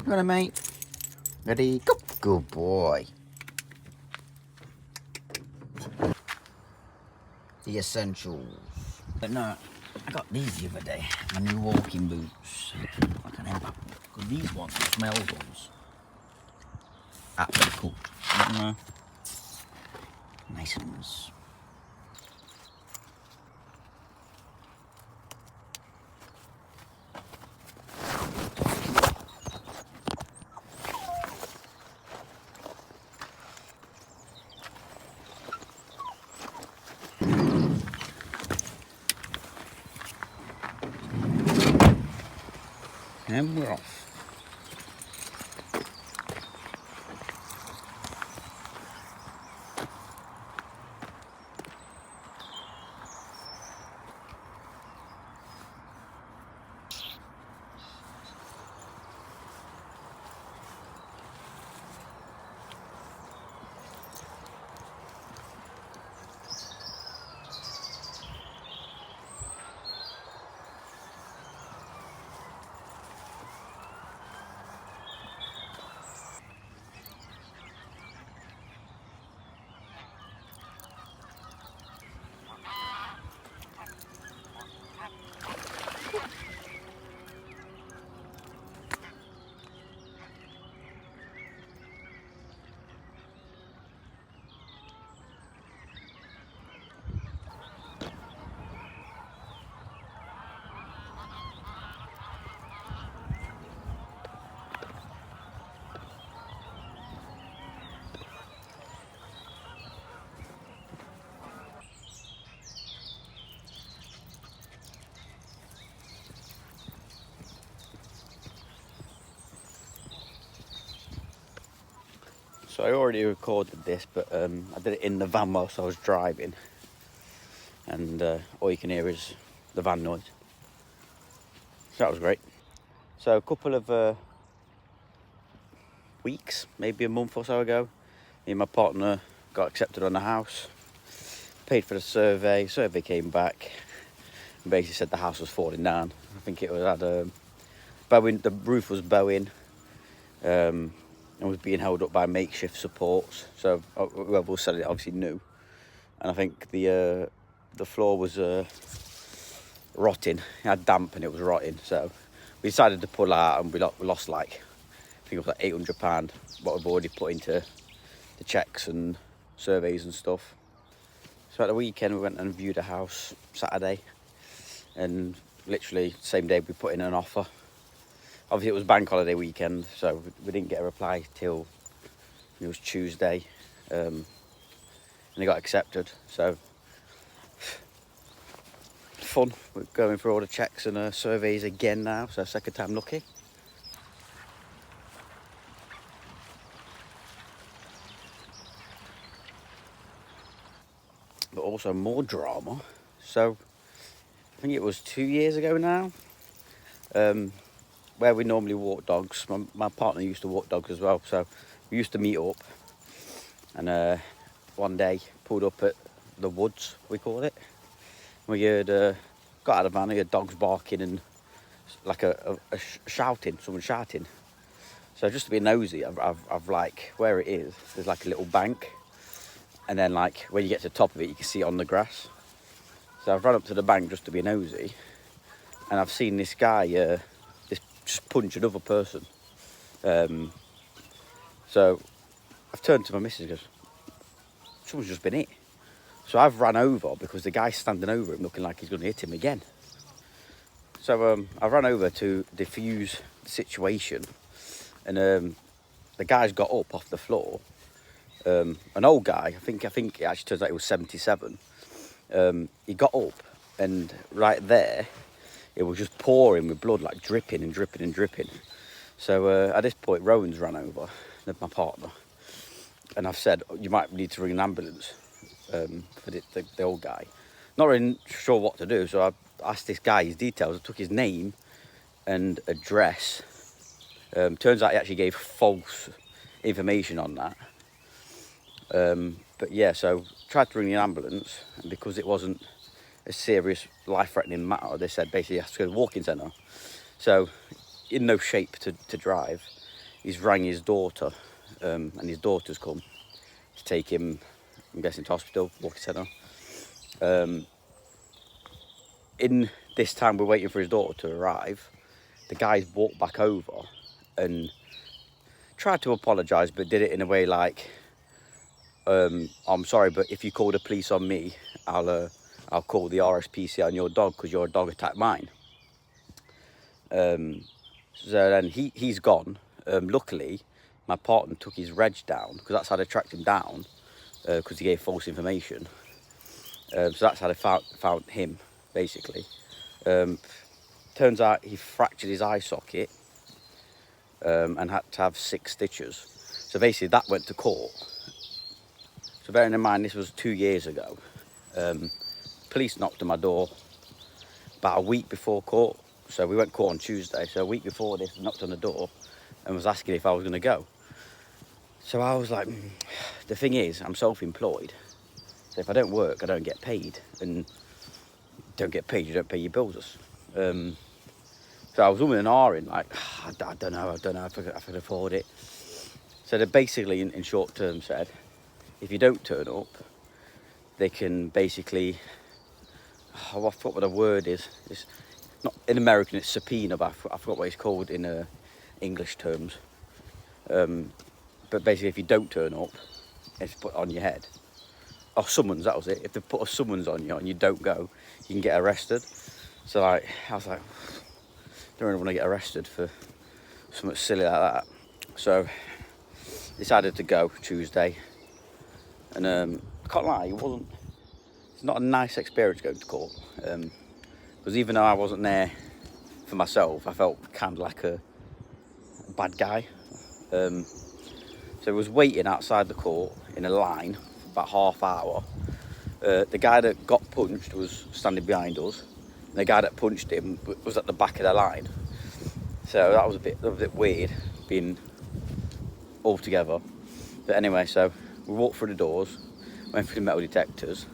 Ready, mate? Ready? Go. Good boy. The essentials. But no, I got these the other day. My new walking boots. Look at them. Because these ones, the smells ones, absolutely cool. Nice ones. And we're off. So I already recorded this, but I did it in the van whilst I was driving, and all you can hear is the van noise. So that was great. So a couple of weeks, maybe a month or so ago, me and my partner got accepted on the house, paid for the survey. Survey came back and basically said the house was falling down. I think it was had bowing, the roof was bowing, and was being held up by makeshift supports. So whoever was selling it obviously knew. And I think the floor was rotting. It had damp and it was rotting. So we decided to pull out, and we lost like, I think it was like £800 what we've already put into the checks and surveys and stuff. So at the weekend we went and viewed a house Saturday, and literally same day we put in an offer. Obviously it was bank holiday weekend, so we didn't get a reply till it was Tuesday, and it got accepted. So fun. We're going through all the checks and surveys again now, so second time lucky. But also more drama. So I think it was 2 years ago now, where we normally walk dogs. My partner used to walk dogs as well, so we used to meet up, and one day pulled up at the woods, we call it. We had got out of the van, we had dogs barking and like a shouting, someone shouting. So just to be nosy, I've like, where it is, there's like a little bank, and then like when you get to the top of it, you can see it on the grass. So I've run up to the bank just to be nosy, and I've seen this guy just punch another person. So I've turned to my missus and goes, someone's just been hit. So I've ran over because the guy's standing over him looking like he's going to hit him again. So I ran over to defuse the situation, and the guy's got up off the floor. An old guy, I think it actually turns out he was 77. He got up, and right there, it was just pouring with blood, like dripping and dripping and dripping. So at this point, Rowan's ran over, my partner, and I've said, you might need to ring an ambulance for the old guy. Not really sure what to do, so I asked this guy his details. I took his name and address. Turns out he actually gave false information on that. But yeah, so tried to ring the ambulance, and because it wasn't a serious life-threatening matter, they said basically he has to go to the walking centre. So in no shape to drive. he's rang his daughter, and his daughter's come to take him, I'm guessing, to hospital, walking centre. In this time we're waiting for his daughter to arrive, the guy's walked back over and tried to apologise, but did it in a way like, I'm sorry, but if you call the police on me, I'll call the RSPCA on your dog because your dog attacked mine. So then he's gone. Luckily, my partner took his reg down because that's how they tracked him down, because he gave false information. So that's how they found him, basically. Turns out he fractured his eye socket and had to have 6 stitches. So basically that went to court. So bearing in mind this was 2 years ago, police knocked on my door about a week before court. So we went to court on Tuesday, so a week before this, knocked on the door and was asking if I was going to go. So I was like, the thing is, I'm self-employed. So if I don't work, I don't get paid. And don't get paid, you don't pay your bills. So I was umming and ahhing, like, I don't know if I could afford it. So they basically, in short term, said, if you don't turn up, they can basically, I forgot what the word is. It's not in American, it's subpoena, but I forgot what it's called in English terms. But basically, if you don't turn up, it's put on your head. Or summons, that was it. If they put a summons on you and you don't go, you can get arrested. So I was like, don't really want to get arrested for something silly like that. So decided to go Tuesday. And I can't lie, it's not a nice experience going to court. Because even though I wasn't there for myself, I felt kind of like a bad guy. So I was waiting outside the court in a line for about half hour. The guy that got punched was standing behind us. And the guy that punched him was at the back of the line. So that was a bit weird, being all together. But anyway, so we walked through the doors, went through the metal detectors,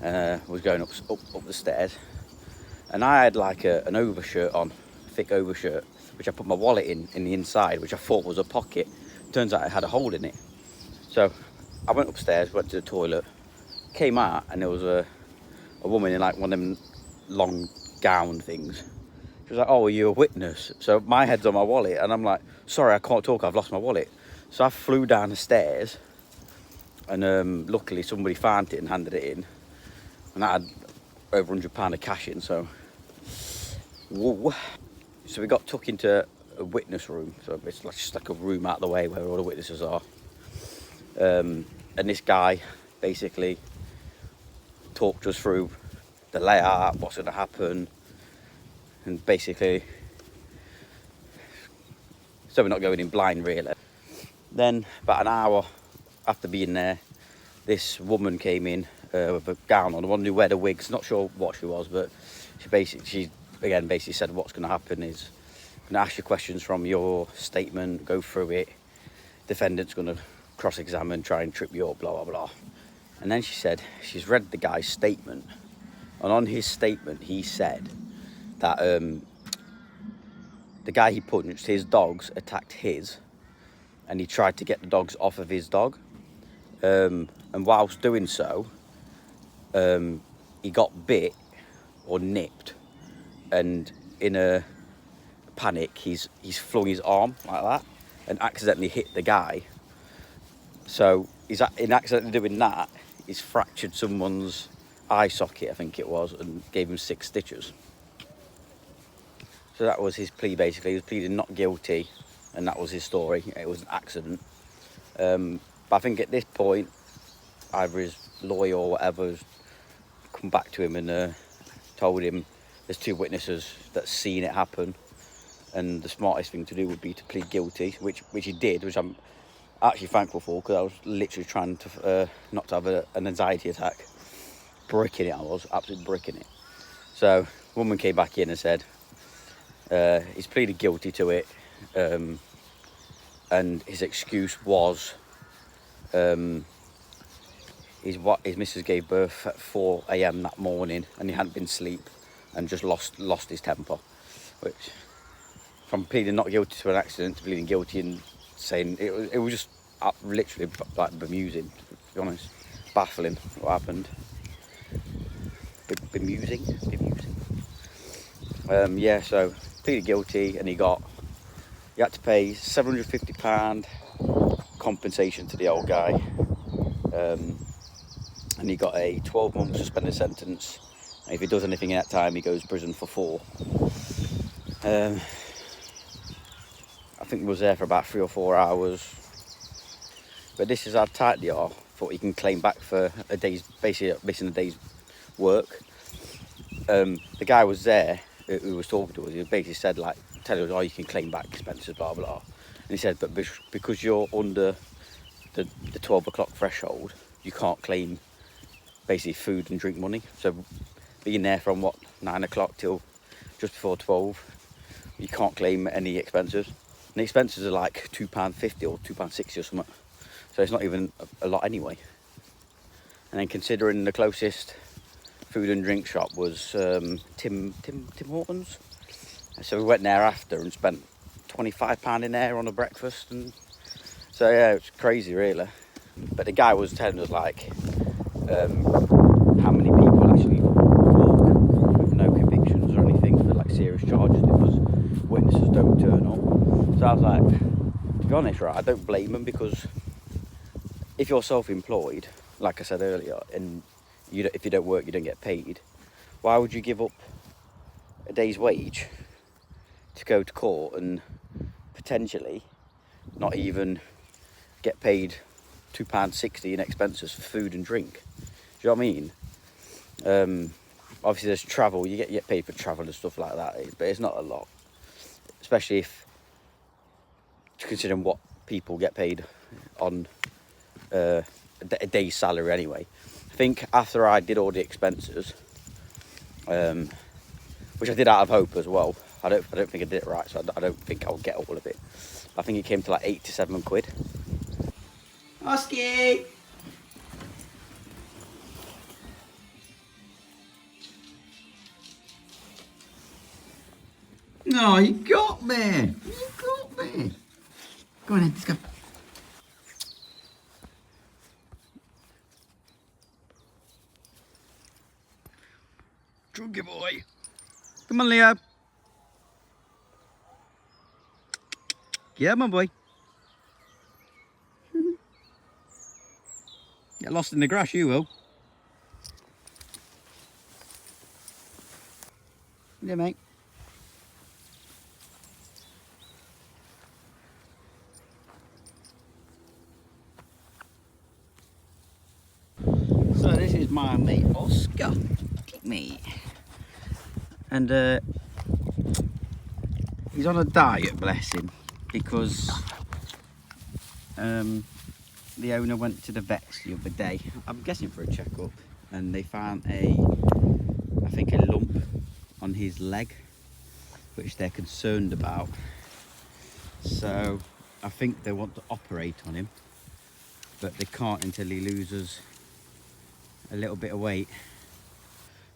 and was going up the stairs. And I had like an overshirt on, a thick overshirt, which I put my wallet in the inside, which I thought was a pocket. Turns out it had a hole in it. So I went upstairs, went to the toilet, came out, and there was a woman in like one of them long gown things. She was like, oh, are you a witness? So my head's on my wallet, and I'm like, sorry, I can't talk, I've lost my wallet. So I flew down the stairs, and luckily somebody found it and handed it in. And I had over £100 of cash in, so... Whoa. So we got took into a witness room, so it's just like a room out of the way where all the witnesses are. And this guy basically talked us through the layout, what's going to happen, and basically, so we're not going in blind really. Then about an hour after being there, this woman came in with a gown on, the one who wear the wigs, not sure what she was, but she basically said what's going to happen is I'm going to ask you questions from your statement, go through it, defendant's going to cross-examine, try and trip you up, blah blah blah. And then she said she's read the guy's statement, and on his statement he said that the guy he punched, his dogs attacked his, and he tried to get the dogs off of his dog, and whilst doing so he got bit or nipped, and in a panic he's flung his arm like that and accidentally hit the guy. So in accidentally doing that, he's fractured someone's eye socket, I think it was, and gave him 6 stitches. So that was his plea basically. He was pleading not guilty, and that was his story. It was an accident. But I think at this point, either his lawyer or whatever has come back to him and told him there's 2 witnesses that's seen it happen, and the smartest thing to do would be to plead guilty, which he did, which I'm actually thankful for, because I was literally trying to not to have an anxiety attack. Bricking it, I was absolutely bricking it. So a woman came back in and said he's pleaded guilty to it, and his excuse was his missus gave birth at 4 a.m. that morning, and he hadn't been asleep and just lost his temper, which from pleading not guilty to an accident to pleading guilty and saying it was just literally like bemusing, to be honest. Baffling what happened. Bemusing. Yeah, so pleaded guilty, and he had to pay £750 compensation to the old guy, and he got a 12-month suspended sentence. And if he does anything in that time, he goes to prison for 4. I think he was there for about 3 or 4 hours. But this is how tight they are for what you can claim back for a day's, basically missing a day's work. The guy was there who was talking to us. He basically said, like, telling us, oh, you can claim back expenses, blah blah. And he said, but because you're under the 12 o'clock threshold, you can't claim basically food and drink money. So being there from 9 o'clock till just before 12, you can't claim any expenses. And the expenses are like £2.50 or £2.60 or something. So it's not even a lot anyway. And then considering the closest food and drink shop was Tim Hortons. So we went there after and spent £25 in there on a breakfast. And so yeah, it's crazy really. But the guy was telling us like how many people actually walk with no convictions or anything for like serious charges because witnesses don't turn up. So I was like, to be honest, right, I don't blame them, because if you're self-employed, like I said earlier, and if you don't work, you don't get paid, why would you give up a day's wage to go to court and potentially not even get paid £2.60 in expenses for food and drink? Do you know what I mean? Obviously there's travel, you get paid for travel and stuff like that, but it's not a lot, especially if considering what people get paid on a day's salary anyway. I think after I did all the expenses, which I did out of hope as well, I don't think I did it right, so I don't think I'll get all of it. I think it came to like £87. Oski! No, you got me! You got me! Go on then, let's go. Druggy boy. Come on, Leo. Yeah, my boy. Get lost in the grass, you will. Yeah, mate. So this is my mate Oscar. Look me. And he's on a diet, bless him, because the owner went to the vets the other day, I'm guessing for a checkup, and they found I think a lump on his leg, which they're concerned about. So I think they want to operate on him, but they can't until he loses a little bit of weight,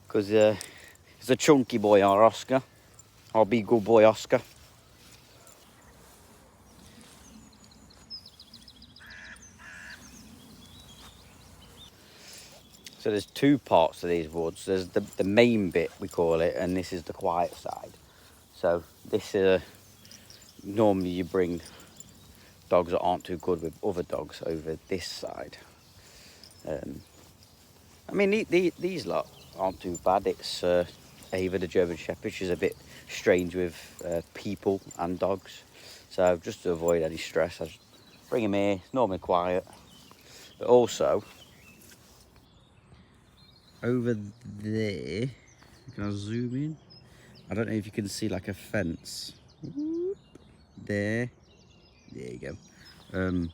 because he's a chunky boy, our Oscar, our big good boy Oscar. So there's 2 parts to these woods. There's the main bit, we call it, and this is the quiet side. So this normally you bring dogs that aren't too good with other dogs over this side. I mean, these lot aren't too bad. It's Ava, the German Shepherd. She's a bit strange with people and dogs. So just to avoid any stress, I just bring him here. It's normally quiet. But also, over there, can I zoom in? I don't know if you can see like a fence. There you go.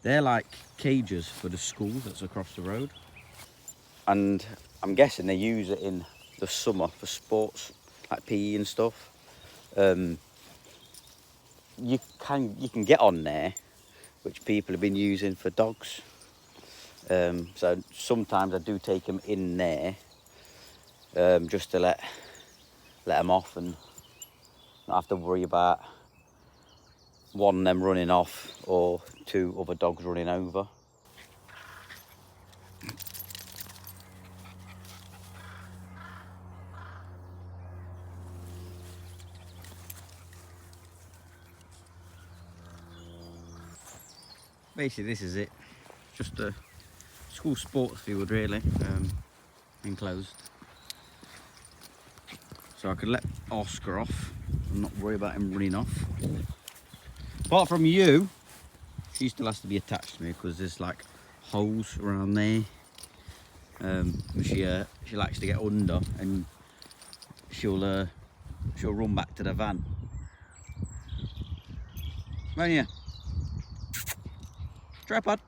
They're like cages for the school that's across the road. And I'm guessing they use it in the summer for sports, like PE and stuff. You can get on there, which people have been using for dogs. So sometimes I do take them in there, just to let them off and Not have to worry about one of them running off or two other dogs running over. Basically this is it, just a school sports field really, enclosed. So I could let Oscar off and not worry about him running off. Apart from you, she still has to be attached to me because there's like holes around there. She likes to get under and she'll run back to the van. Come on here. Tripod.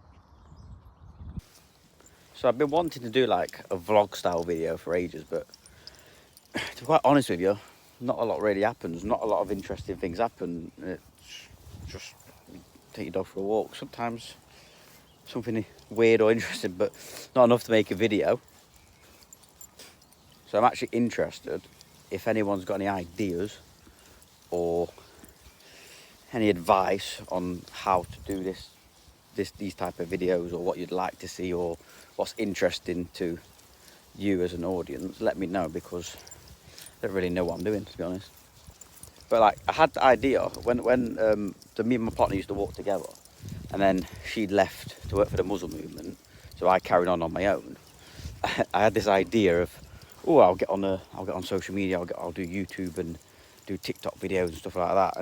So I've been wanting to do like a vlog style video for ages, but to be quite honest with you, not a lot really happens. Not a lot of interesting things happen. It's just take your dog for a walk. Sometimes something weird or interesting, but not enough to make a video. So I'm actually interested if anyone's got any ideas or any advice on how to do these type of videos, or what you'd like to see, or what's interesting to you as an audience. Let me know, because I don't really know what I'm doing, to be honest. But like, I had the idea when me and my partner used to walk together, and then she left to work for the Muslim movement, so I carried on my own. I had this idea of, oh, I'll get on social media, I'll do YouTube and do TikTok videos and stuff like that.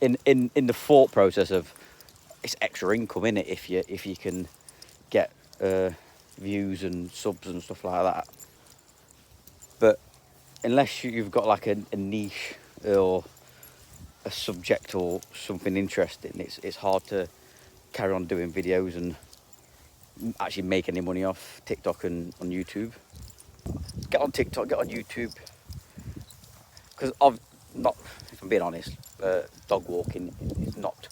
And in the thought process of, it's extra income in it if you can get views and subs and stuff like that. But unless you've got like a niche or a subject or something interesting, it's hard to carry on doing videos and actually make any money off TikTok and on YouTube. Get on TikTok, get on YouTube, because if I'm being honest, dog walking is not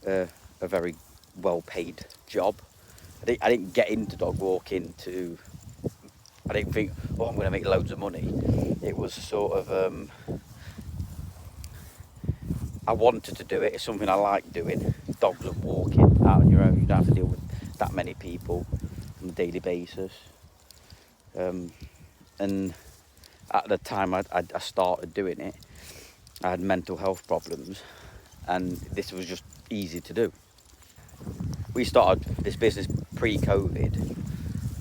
a very well paid job. I didn't get into dog walking I didn't think, oh, I'm going to make loads of money. It was sort of, I wanted to do it. It's something I like doing. Dogs and walking out on your own. You don't have to deal with that many people on a daily basis. And at the time I started doing it, I had mental health problems, and this was just easy to do. We started this business pre-COVID,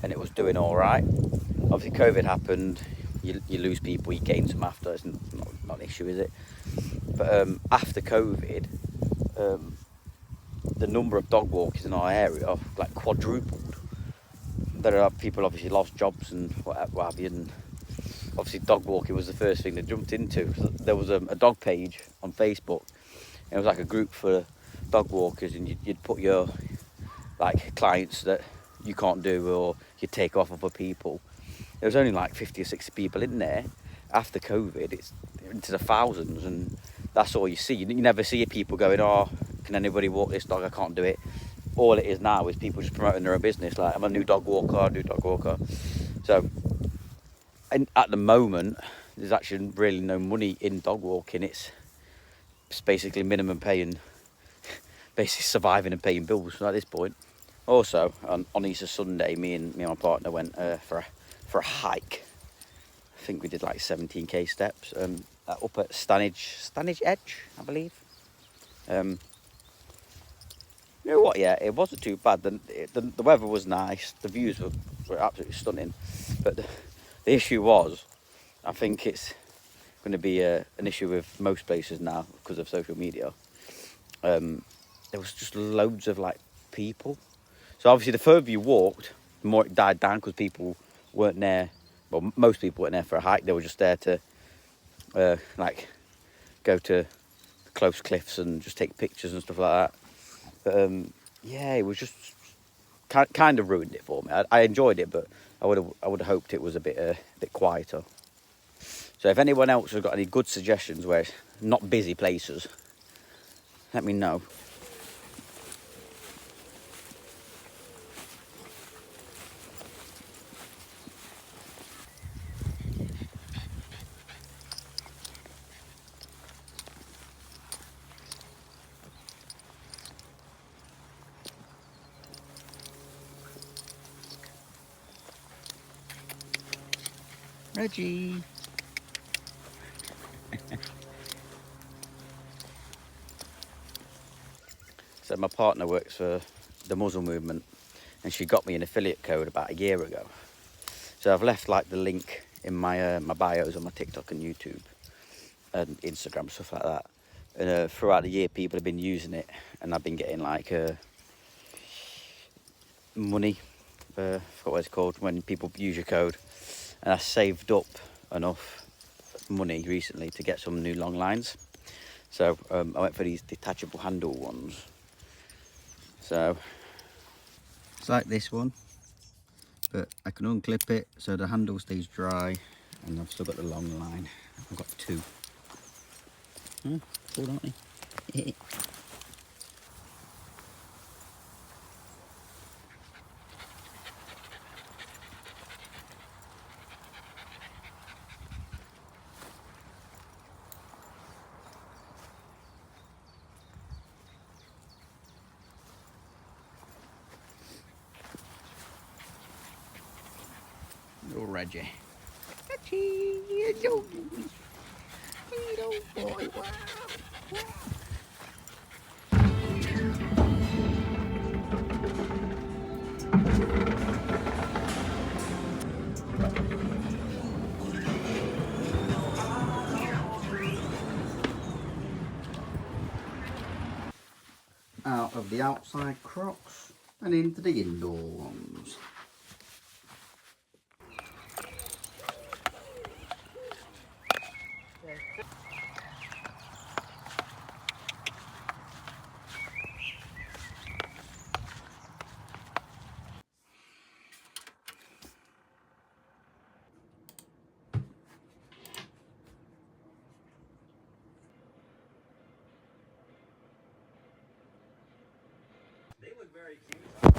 and it was doing all right. Obviously, COVID happened. You lose people, you gain some after. It's not an issue, is it? But after COVID, the number of dog walkers in our area like quadrupled. There are people obviously lost jobs and what have you, and obviously dog walking was the first thing they jumped into. There was a dog page on Facebook, and it was like a group for dog walkers, and you'd put your like clients that you can't do, or you take off other people. There was only like 50 or 60 people in there. After COVID, it's into the thousands, and that's all you see. You never see people going, oh, can anybody walk this dog? I can't do it. All it is now is people just promoting their own business, like, I'm a new dog walker, I do dog walker. So, and at the moment, there's actually really no money in dog walking. It's basically minimum pay and basically surviving and paying bills at this point. Also, on Easter Sunday, me and my partner went for a hike. I think we did like 17k steps up at Stanage Edge, I believe. You know what? Yeah, it wasn't too bad. The weather was nice. The views were absolutely stunning. But the issue was, I think it's going to be an issue with most places now because of social media. There was just loads of like people. So obviously, the further you walked, the more it died down because people weren't there. Well, most people weren't there for a hike. They were just there to like go to close cliffs and just take pictures and stuff like that. But yeah, it was just kind of ruined it for me. I enjoyed it, but I would have hoped it was a bit quieter. So if anyone else has got any good suggestions where it's not busy places, let me know. Reggie. So my partner works for the Muzzle Movement, and she got me an affiliate code about a year ago. So I've left like the link in my my bios on my TikTok and YouTube and Instagram, stuff like that. And throughout the year, people have been using it, and I've been getting like money. I forgot what it's called when people use your code. And I saved up enough money recently to get some new long lines. So I went for these detachable handle ones. So it's like this one, but I can unclip it so the handle stays dry, and I've still got the long line. I've got two. Cool, aren't they? Little Reggie. Reggie, hello. Hello, boy. Wow. Out of the outside Crocs and into the indoor ones. They look very cute.